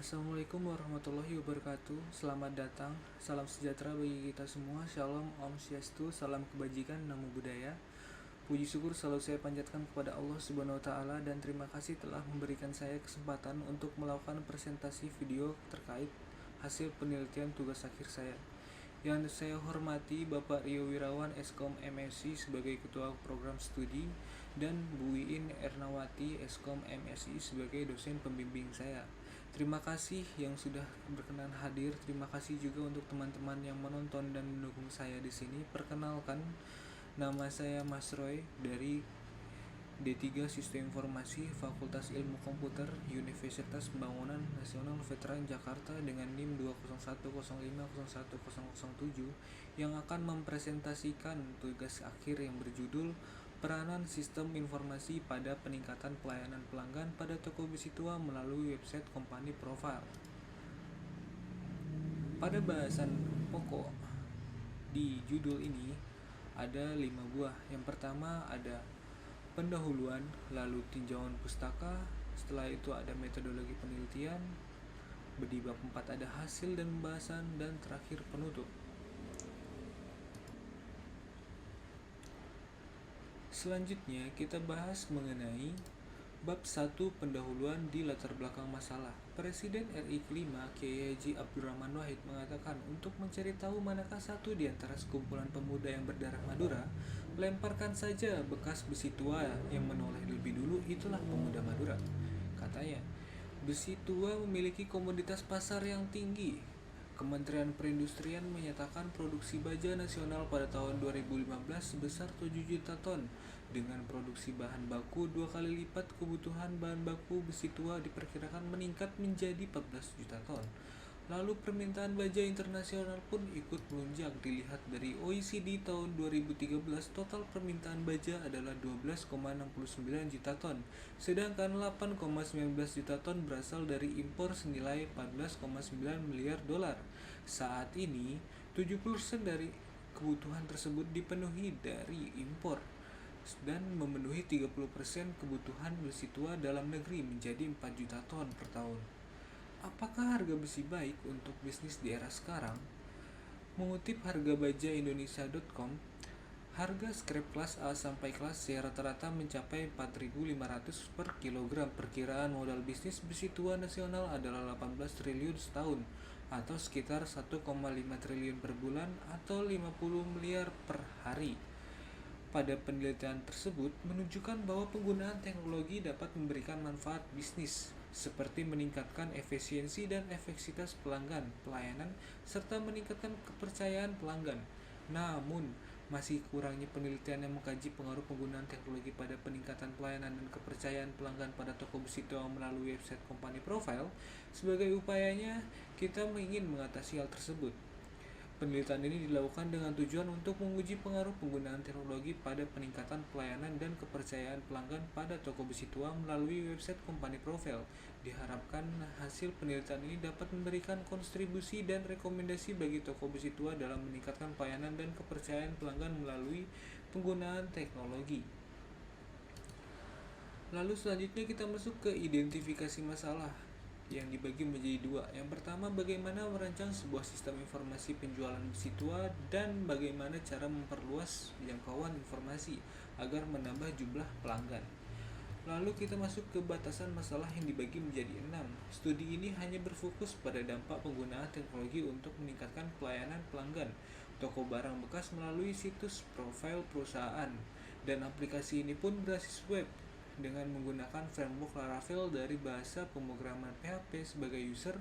Assalamualaikum warahmatullahi wabarakatuh. Selamat datang, salam sejahtera bagi kita semua. Shalom, Om Swastiastu, salam kebajikan, namo buddhaya. Puji syukur selalu saya panjatkan kepada Allah Subhanahu wa taala dan terima kasih telah memberikan saya kesempatan untuk melakukan presentasi video terkait hasil penelitian tugas akhir saya. Yang saya hormati Bapak Rio Wirawan Eskom MSc sebagai Ketua Program Studi dan Bu Iin Ernawati Eskom MSI sebagai dosen pembimbing saya. Terima kasih yang sudah berkenan hadir. Terima kasih juga untuk teman-teman yang menonton dan mendukung saya di sini. Perkenalkan, nama saya Mas Roy dari D3 Sistem Informasi Fakultas Ilmu Komputer Universitas Pembangunan Nasional Veteran Jakarta dengan NIM 20150501007 yang akan mempresentasikan tugas akhir yang berjudul Peranan Sistem Informasi pada Peningkatan Pelayanan Pelanggan pada Toko Besi Tua melalui Website Company Profile. Pada bahasan pokok di judul ini ada 5 buah. Yang pertama ada pendahuluan, lalu tinjauan pustaka, setelah itu ada metodologi penelitian, di bab 4 ada hasil dan pembahasan, dan terakhir penutup. Selanjutnya kita bahas mengenai bab 1 pendahuluan di latar belakang masalah. Presiden RI kelima Kiai Haji Abdurrahman Wahid mengatakan untuk mencari tahu manakah satu di antara sekumpulan pemuda yang berdarah Madura, lemparkan saja bekas besi tua yang menoleh lebih dulu, itulah pemuda Madura. Katanya, besi tua memiliki komoditas pasar yang tinggi. Kementerian Perindustrian menyatakan produksi baja nasional pada tahun 2015 sebesar 7 juta ton, dengan produksi bahan baku 2 kali lipat kebutuhan bahan baku besi tua diperkirakan meningkat menjadi 14 juta ton. Lalu permintaan baja internasional pun ikut melonjak. Dilihat dari OECD tahun 2013, total permintaan baja adalah 12,69 juta ton, sedangkan 8,19 juta ton berasal dari impor senilai 14,9 miliar dolar. Saat ini, 70% dari kebutuhan tersebut dipenuhi dari impor dan memenuhi 30% kebutuhan besi tua dalam negeri menjadi 4 juta ton per tahun. Apakah harga besi baik untuk bisnis di era sekarang? Mengutip hargabajaindonesia.com, harga scrap kelas A sampai kelas C rata-rata mencapai 4.500 per kilogram. Perkiraan modal bisnis besi tua nasional adalah 18 triliun setahun, atau sekitar 1,5 triliun per bulan atau 50 miliar per hari. Pada penelitian tersebut menunjukkan bahwa penggunaan teknologi dapat memberikan manfaat bisnis, seperti meningkatkan efisiensi dan efektivitas pelanggan, pelayanan, serta meningkatkan kepercayaan pelanggan. Namun, masih kurangnya penelitian yang mengkaji pengaruh penggunaan teknologi pada peningkatan pelayanan dan kepercayaan pelanggan pada toko besi tua melalui website Company Profile. Sebagai upayanya, kita ingin mengatasi hal tersebut. Penelitian ini dilakukan dengan tujuan untuk menguji pengaruh penggunaan teknologi pada peningkatan pelayanan dan kepercayaan pelanggan pada toko besi tua melalui website Company Profile. Diharapkan hasil penelitian ini dapat memberikan kontribusi dan rekomendasi bagi toko besi tua dalam meningkatkan pelayanan dan kepercayaan pelanggan melalui penggunaan teknologi. Lalu selanjutnya kita masuk ke identifikasi masalah yang dibagi menjadi 2. Yang pertama, bagaimana merancang sebuah sistem informasi penjualan besi tua dan bagaimana cara memperluas jangkauan informasi agar menambah jumlah pelanggan. Lalu kita masuk ke batasan masalah yang dibagi menjadi 6. Studi ini hanya berfokus pada dampak penggunaan teknologi untuk meningkatkan pelayanan pelanggan toko barang bekas melalui situs profil perusahaan, dan aplikasi ini pun berbasis web dengan menggunakan framework Laravel dari bahasa pemrograman PHP sebagai user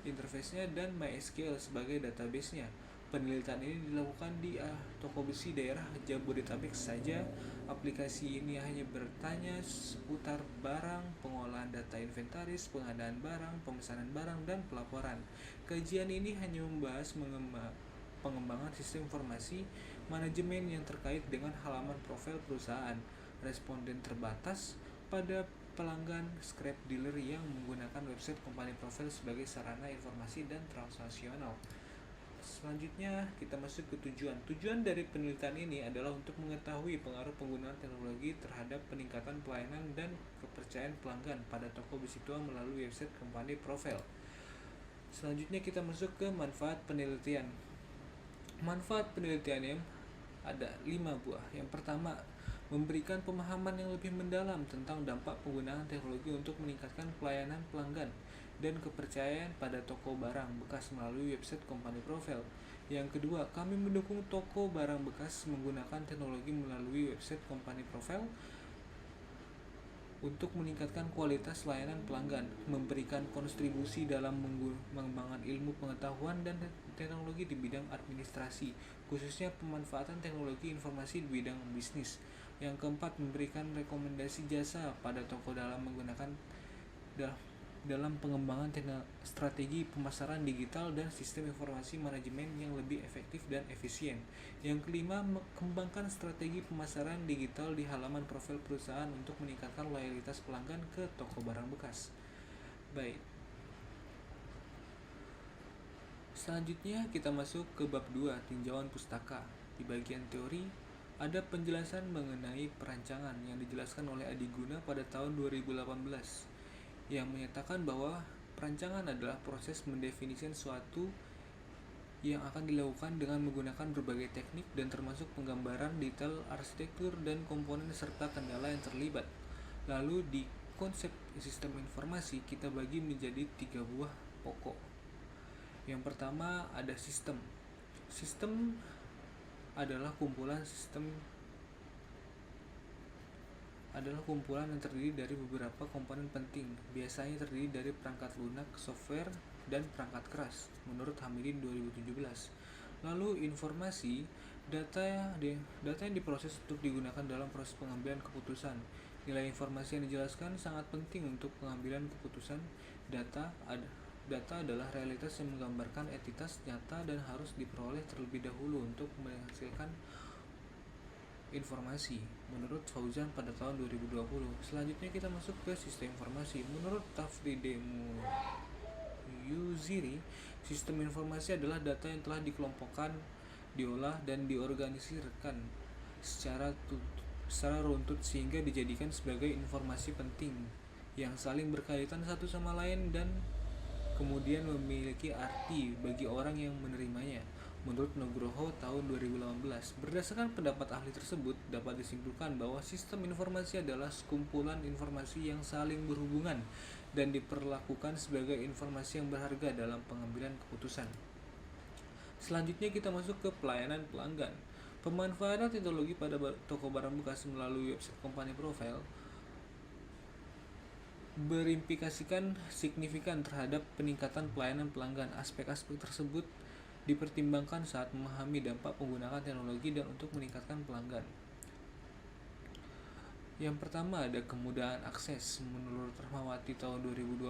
interface-nya dan MySQL sebagai database-nya. Penelitian ini dilakukan di toko besi daerah Jabodetabek saja. Aplikasi ini hanya bertanya seputar barang, pengolahan data inventaris, pengadaan barang, pemesanan barang, dan pelaporan. Kajian ini hanya membahas pengembangan sistem informasi manajemen yang terkait dengan halaman profil perusahaan. Responden terbatas pada pelanggan scrap dealer yang menggunakan website Company Profile sebagai sarana informasi dan transaksional. Selanjutnya kita masuk ke tujuan. Tujuan dari penelitian ini adalah untuk mengetahui pengaruh penggunaan teknologi terhadap peningkatan pelayanan dan kepercayaan pelanggan pada toko besi tua melalui website Company Profile. Selanjutnya kita masuk ke manfaat penelitian. Manfaat penelitiannya ada 5 buah. Yang pertama, memberikan pemahaman yang lebih mendalam tentang dampak penggunaan teknologi untuk meningkatkan pelayanan pelanggan dan kepercayaan pada toko barang bekas melalui website company profile. Yang kedua, kami mendukung toko barang bekas menggunakan teknologi melalui website company profile untuk meningkatkan kualitas layanan pelanggan, memberikan kontribusi dalam mengembangkan ilmu pengetahuan dan teknologi di bidang administrasi, khususnya pemanfaatan teknologi informasi di bidang bisnis. Yang keempat, memberikan rekomendasi jasa pada toko dalam menggunakan dalam pengembangan strategi pemasaran digital dan sistem informasi manajemen yang lebih efektif dan efisien. Yang kelima, mengembangkan strategi pemasaran digital di halaman profil perusahaan untuk meningkatkan loyalitas pelanggan ke toko barang bekas. Baik. Selanjutnya kita masuk ke bab 2, tinjauan pustaka. Di bagian teori, ada penjelasan mengenai perancangan yang dijelaskan oleh Adi Guna pada tahun 2018 yang menyatakan bahwa perancangan adalah proses mendefinisikan suatu yang akan dilakukan dengan menggunakan berbagai teknik dan termasuk penggambaran detail arsitektur dan komponen serta kendala yang terlibat. Lalu di konsep sistem informasi kita bagi menjadi 3 buah pokok. Yang pertama ada sistem. Sistem adalah kumpulan yang terdiri dari beberapa komponen penting, biasanya terdiri dari perangkat lunak, software, dan perangkat keras, menurut Hamidin 2017. Lalu informasi, data yang diproses untuk digunakan dalam proses pengambilan keputusan. Nilai informasi yang dijelaskan sangat penting untuk pengambilan keputusan. Data adalah realitas yang menggambarkan entitas nyata dan harus diperoleh terlebih dahulu untuk menghasilkan informasi, menurut Fauzan pada tahun 2020. Selanjutnya kita masuk ke sistem informasi. Menurut Tafride Yuziri, sistem informasi adalah data yang telah dikelompokkan, diolah, dan diorganisirkan secara runtut sehingga dijadikan sebagai informasi penting yang saling berkaitan satu sama lain dan kemudian memiliki arti bagi orang yang menerimanya. Menurut Nugroho tahun 2018, berdasarkan pendapat ahli tersebut, dapat disimpulkan bahwa sistem informasi adalah sekumpulan informasi yang saling berhubungan dan diperlakukan sebagai informasi yang berharga dalam pengambilan keputusan. Selanjutnya kita masuk ke pelayanan pelanggan. Pemanfaatan teknologi pada toko barang bekas melalui website company profile berimplikasikan signifikan terhadap peningkatan pelayanan pelanggan. Aspek-aspek tersebut dipertimbangkan saat memahami dampak penggunaan teknologi dan untuk meningkatkan pelanggan. Yang pertama ada kemudahan akses. Menurut Rahmawati tahun 2020,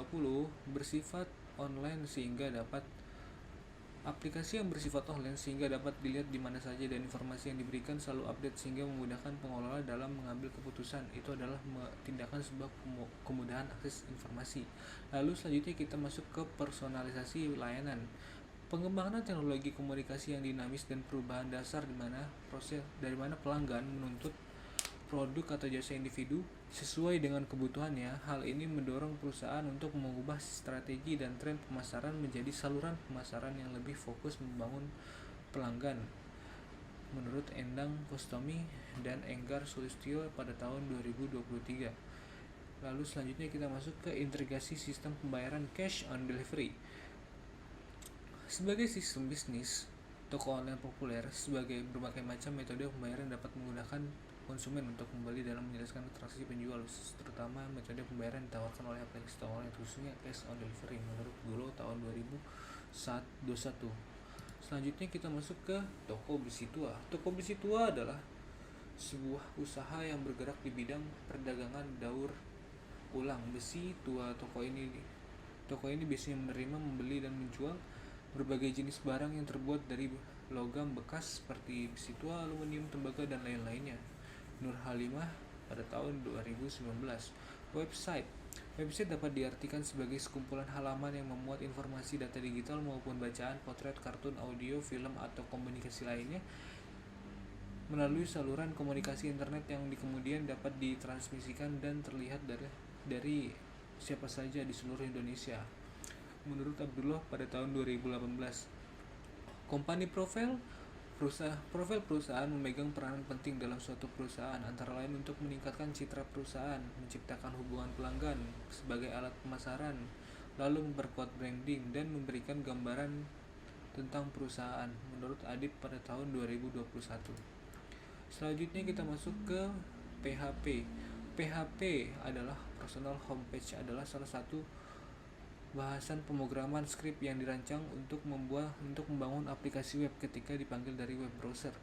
bersifat online sehingga dapat aplikasi yang bersifat online sehingga dapat dilihat di mana saja dan informasi yang diberikan selalu update sehingga memudahkan pengelola dalam mengambil keputusan. Itu adalah tindakan sebuah kemudahan akses informasi. Lalu selanjutnya kita masuk ke personalisasi layanan. Pengembangan teknologi komunikasi yang dinamis dan perubahan dasar dari mana pelanggan menuntut produk atau jasa individu sesuai dengan kebutuhannya. Hal ini mendorong perusahaan untuk mengubah strategi dan tren pemasaran menjadi saluran pemasaran yang lebih fokus membangun pelanggan. Menurut Endang Kostomi dan Enggar Sulistyo pada tahun 2023. Lalu selanjutnya kita masuk ke integrasi sistem pembayaran cash on delivery. Sebagai sistem bisnis, toko online populer sebagai berbagai macam metode pembayaran dapat menggunakan konsumen untuk kembali dalam menjelaskan transaksi penjual, terutama metode pembayaran ditawarkan oleh aplikasi toko online khususnya cash on delivery menurut Gulo tahun 2021. Selanjutnya kita masuk ke toko besi tua. Toko besi tua adalah sebuah usaha yang bergerak di bidang perdagangan daur ulang besi tua. Toko ini biasanya menerima, membeli, dan menjual berbagai jenis barang yang terbuat dari logam bekas seperti besi tua, aluminium, tembaga, dan lain-lainnya. Nur Halimah pada tahun 2019. Website dapat diartikan sebagai sekumpulan halaman yang memuat informasi, data digital maupun bacaan, potret, kartun, audio, film, atau komunikasi lainnya melalui saluran komunikasi internet yang kemudian dapat ditransmisikan dan terlihat dari siapa saja di seluruh Indonesia. menurut Abdullah pada tahun 2018. Company profil perusahaan memegang peranan penting dalam suatu perusahaan, antara lain untuk meningkatkan citra perusahaan, menciptakan hubungan pelanggan sebagai alat pemasaran, lalu memperkuat branding dan memberikan gambaran tentang perusahaan, menurut Adib pada tahun 2021. Selanjutnya kita masuk ke PHP. PHP adalah Personal Homepage, adalah salah satu bahasan pemrograman skrip yang dirancang untuk membangun aplikasi web ketika dipanggil dari web browser.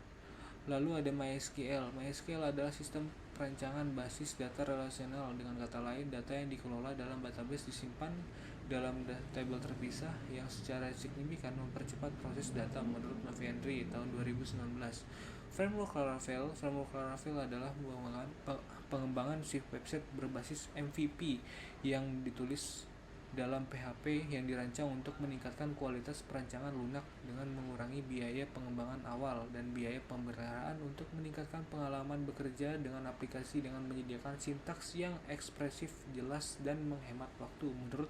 Lalu ada MySQL. MySQL adalah sistem perancangan basis data relasional. Dengan kata lain, data yang dikelola dalam database disimpan dalam table terpisah yang secara signifikan mempercepat proses data, menurut Noviandri tahun 2019. Framework Laravel adalah pengembangan website berbasis MVP yang ditulis dalam PHP yang dirancang untuk meningkatkan kualitas perancangan lunak dengan mengurangi biaya pengembangan awal dan biaya pemeliharaan untuk meningkatkan pengalaman bekerja dengan aplikasi dengan menyediakan sintaks yang ekspresif, jelas, dan menghemat waktu, menurut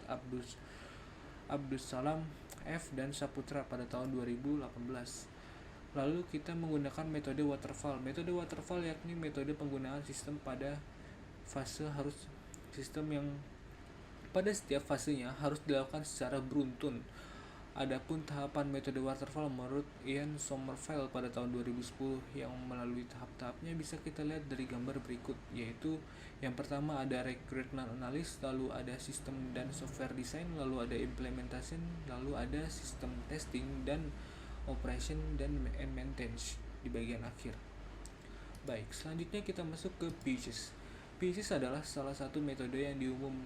Abdussalam F. dan Saputra pada tahun 2018. Lalu kita menggunakan metode waterfall. Metode waterfall yakni metode penggunaan sistem yang pada setiap fasenya harus dilakukan secara beruntun. Adapun tahapan metode waterfall menurut Ian Sommerfeld pada tahun 2010 yang melalui tahap-tahapnya bisa kita lihat dari gambar berikut, yaitu yang pertama ada requirement analysis, lalu ada system dan software design, lalu ada implementation, lalu ada system testing dan operation dan maintenance di bagian akhir. Baik, selanjutnya kita masuk ke Pages. Pages adalah salah satu metode yang umum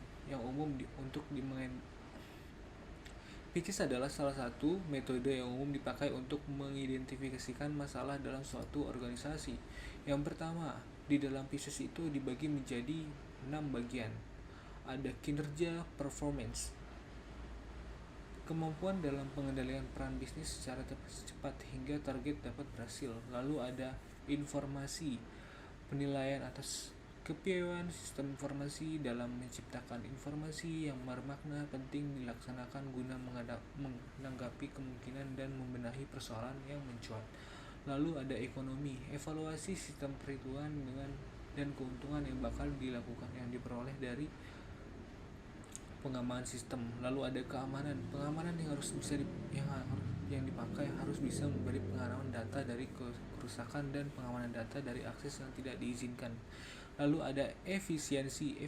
dipakai untuk mengidentifikasikan masalah dalam suatu organisasi. Yang pertama, di dalam Pages itu dibagi menjadi 6 bagian. Ada kinerja, performance, kemampuan dalam pengendalian peran bisnis secara cepat hingga target dapat berhasil. Lalu ada informasi, penilaian atas kepiawaian sistem informasi dalam menciptakan informasi yang bermakna penting dilaksanakan guna menanggapi kemungkinan dan membenahi persoalan yang mencuat. Lalu ada ekonomi, evaluasi sistem perhitungan dan keuntungan yang bakal dilakukan yang diperoleh dari pengembangan sistem. Lalu ada pengamanan yang dipakai harus bisa memberi pengamanan data dari kerusakan dan pengamanan data dari akses yang tidak diizinkan. Lalu ada efisiensi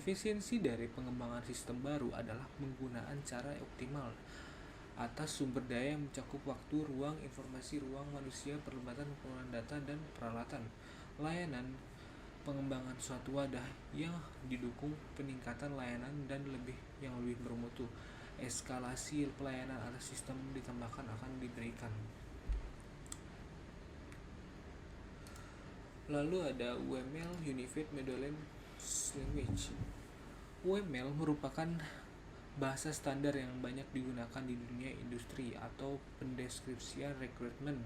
dari pengembangan sistem baru adalah penggunaan cara optimal atas sumber daya yang mencakup waktu, ruang, informasi, ruang manusia, perlibatan penggunaan data dan peralatan. Layanan, pengembangan suatu wadah yang didukung peningkatan layanan dan yang lebih bermutu. Eskalasi pelayanan atas sistem ditambahkan akan diberikan. Lalu ada UML, Unified Modeling Language. UML merupakan bahasa standar yang banyak digunakan di dunia industri atau pendeskripsian requirement,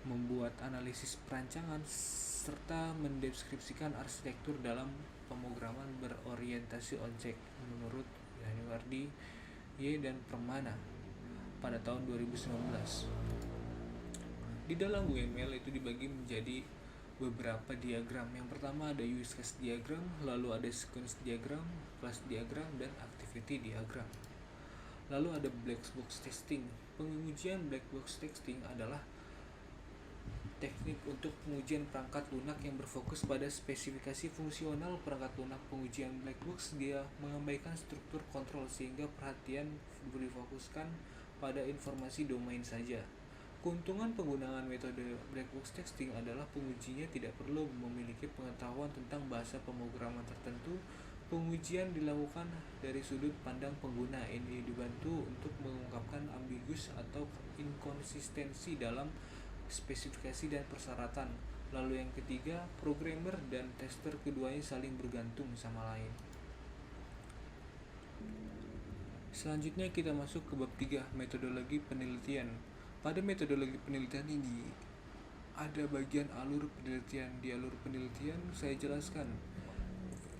membuat analisis perancangan, serta mendeskripsikan arsitektur dalam pemrograman berorientasi objek, menurut Yaniwardi Y. dan Permana pada tahun 2019. Di dalam UML itu dibagi menjadi beberapa diagram. Yang pertama ada use case diagram, lalu ada sequence diagram, class diagram, dan activity diagram. Lalu ada black box testing. Pengujian black box testing adalah teknik untuk pengujian perangkat lunak yang berfokus pada spesifikasi fungsional perangkat lunak. Pengujian black box dia mengabaikan struktur kontrol sehingga perhatian difokuskan pada informasi domain saja. Keuntungan penggunaan metode black box testing adalah pengujinya tidak perlu memiliki pengetahuan tentang bahasa pemrograman tertentu. Pengujian dilakukan dari sudut pandang pengguna. Ini dibantu untuk mengungkapkan ambigus atau inkonsistensi dalam spesifikasi dan persyaratan. Lalu yang ketiga, programmer dan tester keduanya saling bergantung sama lain. Selanjutnya kita masuk ke bab 3, metodologi penelitian. Pada metodologi penelitian ini ada bagian alur penelitian. Di alur penelitian saya jelaskan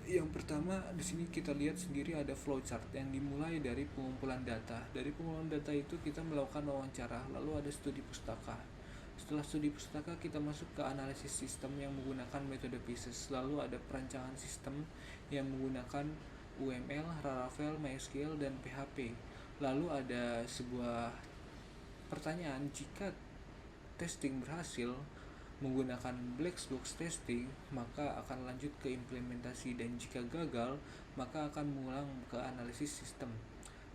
Yang pertama di sini kita lihat sendiri ada flowchart yang dimulai dari pengumpulan data. Dari pengumpulan data itu kita melakukan wawancara, lalu ada studi pustaka. Setelah studi pustaka kita masuk ke analisis sistem yang menggunakan metode PISES. Lalu ada perancangan sistem yang menggunakan UML, Laravel, MySQL, dan PHP. Lalu ada sebuah pertanyaan, jika testing berhasil menggunakan black box testing, maka akan lanjut ke implementasi, dan jika gagal, maka akan mengulang ke analisis sistem.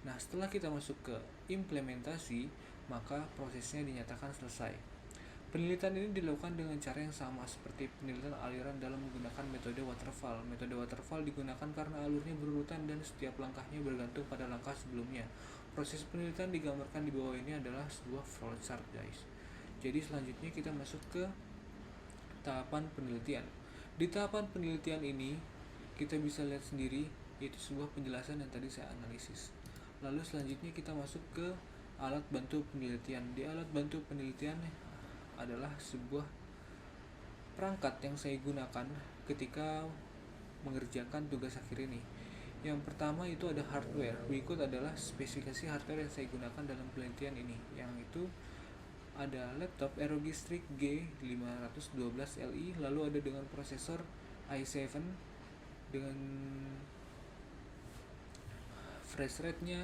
Nah, setelah kita masuk ke implementasi, maka prosesnya dinyatakan selesai. Penelitian ini dilakukan dengan cara yang sama seperti penelitian aliran dalam menggunakan metode waterfall. Metode waterfall digunakan karena alurnya berurutan dan setiap langkahnya bergantung pada langkah sebelumnya. Proses penelitian digambarkan di bawah ini adalah sebuah flowchart, guys. Jadi selanjutnya kita masuk ke tahapan penelitian. Di tahapan penelitian ini kita bisa lihat sendiri, yaitu sebuah penjelasan yang tadi saya analisis. Lalu selanjutnya kita masuk ke alat bantu penelitian. Di alat bantu penelitian adalah sebuah perangkat yang saya gunakan ketika mengerjakan tugas akhir ini. Yang pertama itu ada hardware. Berikut adalah spesifikasi hardware yang saya gunakan dalam penelitian ini. Yang itu ada laptop ROG Strix G512Li, lalu ada dengan prosesor i7 dengan refresh rate-nya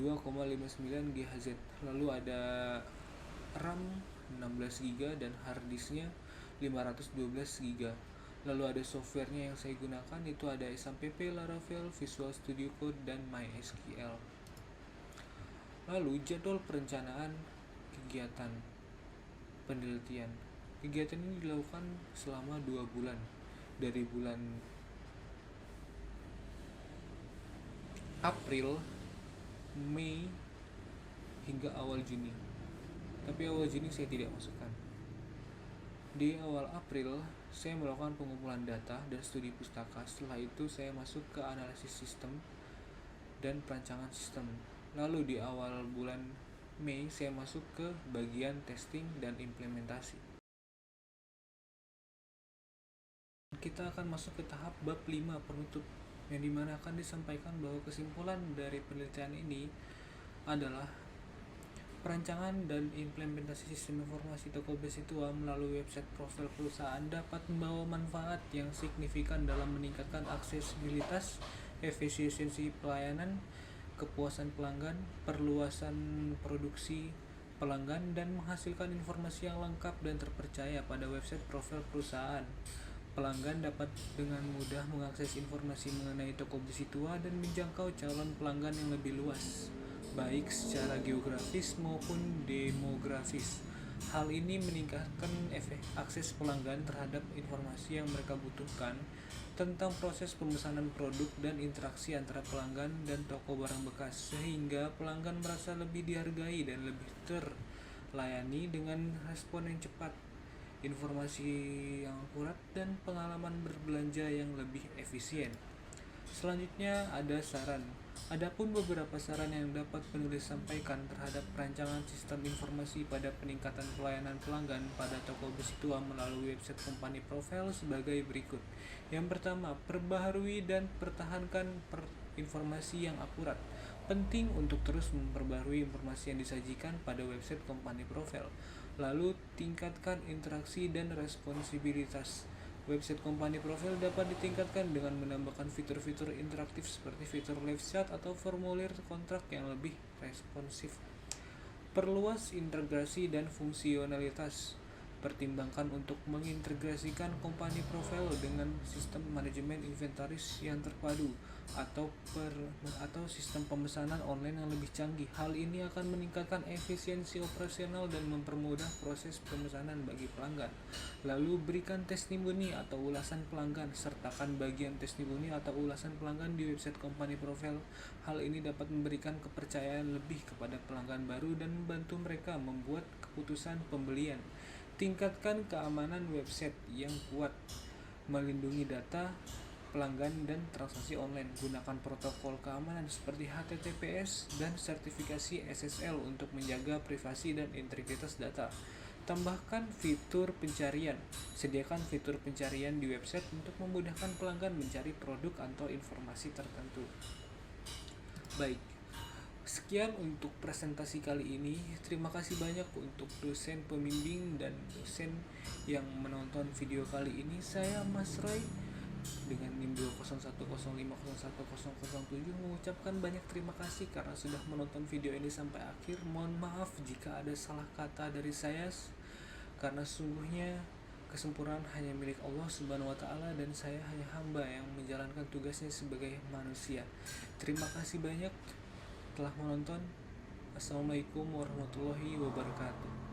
2,59 GHz, lalu ada RAM 16GB dan hard disk-nya 512GB. Lalu ada softwarenya yang saya gunakan, itu ada XAMPP, Laravel, Visual Studio Code, dan MySQL. Lalu jadwal perencanaan kegiatan penelitian. Kegiatan ini dilakukan selama 2 bulan, dari bulan April, Mei, hingga awal Juni. Tapi awal Juni saya tidak masukkan. Di awal April saya melakukan pengumpulan data dan studi pustaka. Setelah itu saya masuk ke analisis sistem dan perancangan sistem. Lalu di awal bulan Mei saya masuk ke bagian testing dan implementasi. Kita akan masuk ke tahap bab 5 penutup, yang dimana akan disampaikan bahwa kesimpulan dari penelitian ini adalah perancangan dan implementasi sistem informasi toko base itu melalui website profil perusahaan dapat membawa manfaat yang signifikan dalam meningkatkan aksesibilitas, efisiensi pelayanan, kepuasan pelanggan, perluasan produksi pelanggan, dan menghasilkan informasi yang lengkap dan terpercaya pada website profil perusahaan. Pelanggan dapat dengan mudah mengakses informasi mengenai toko besi tua dan menjangkau calon pelanggan yang lebih luas, baik secara geografis maupun demografis. Hal ini meningkatkan akses pelanggan terhadap informasi yang mereka butuhkan tentang proses pemesanan produk dan interaksi antara pelanggan dan toko barang bekas, sehingga pelanggan merasa lebih dihargai dan lebih terlayani dengan respon yang cepat, informasi yang akurat, dan pengalaman berbelanja yang lebih efisien. Selanjutnya ada saran. Adapun beberapa saran yang dapat penulis sampaikan terhadap perancangan sistem informasi pada peningkatan pelayanan pelanggan pada toko besi tua melalui website company profile sebagai berikut. Yang pertama, perbaharui dan pertahankan informasi yang akurat. Penting untuk terus memperbaharui informasi yang disajikan pada website company profile. Lalu, tingkatkan interaksi dan responsibilitas. Website company profile dapat ditingkatkan dengan menambahkan fitur-fitur interaktif seperti fitur live chat atau formulir kontrak yang lebih responsif. Perluas integrasi dan fungsionalitas. Pertimbangkan untuk mengintegrasikan company profile dengan sistem manajemen inventaris yang terpadu atau sistem pemesanan online yang lebih canggih. Hal ini akan meningkatkan efisiensi operasional dan mempermudah proses pemesanan bagi pelanggan. Lalu berikan testimoni atau ulasan pelanggan. Sertakan bagian testimoni atau ulasan pelanggan di website company profile. Hal ini dapat memberikan kepercayaan lebih kepada pelanggan baru dan membantu mereka membuat keputusan pembelian. Tingkatkan keamanan website yang kuat, melindungi data pelanggan dan transaksi online. Gunakan protokol keamanan seperti HTTPS dan sertifikasi SSL untuk menjaga privasi dan integritas data. Tambahkan fitur pencarian. Sediakan fitur pencarian di website untuk memudahkan pelanggan mencari produk atau informasi tertentu. Baik, sekian untuk presentasi kali ini. Terima kasih banyak untuk dosen pembimbing dan dosen yang menonton video kali ini. Saya Mas Roy dengan NIM 20105010007 mengucapkan banyak terima kasih karena sudah menonton video ini sampai akhir. Mohon maaf jika ada salah kata dari saya, karena sungguhnya kesempurnaan hanya milik Allah Subhanahu wa taala dan saya hanya hamba yang menjalankan tugasnya sebagai manusia. Terima kasih banyak telah menonton. Assalamualaikum warahmatullahi wabarakatuh.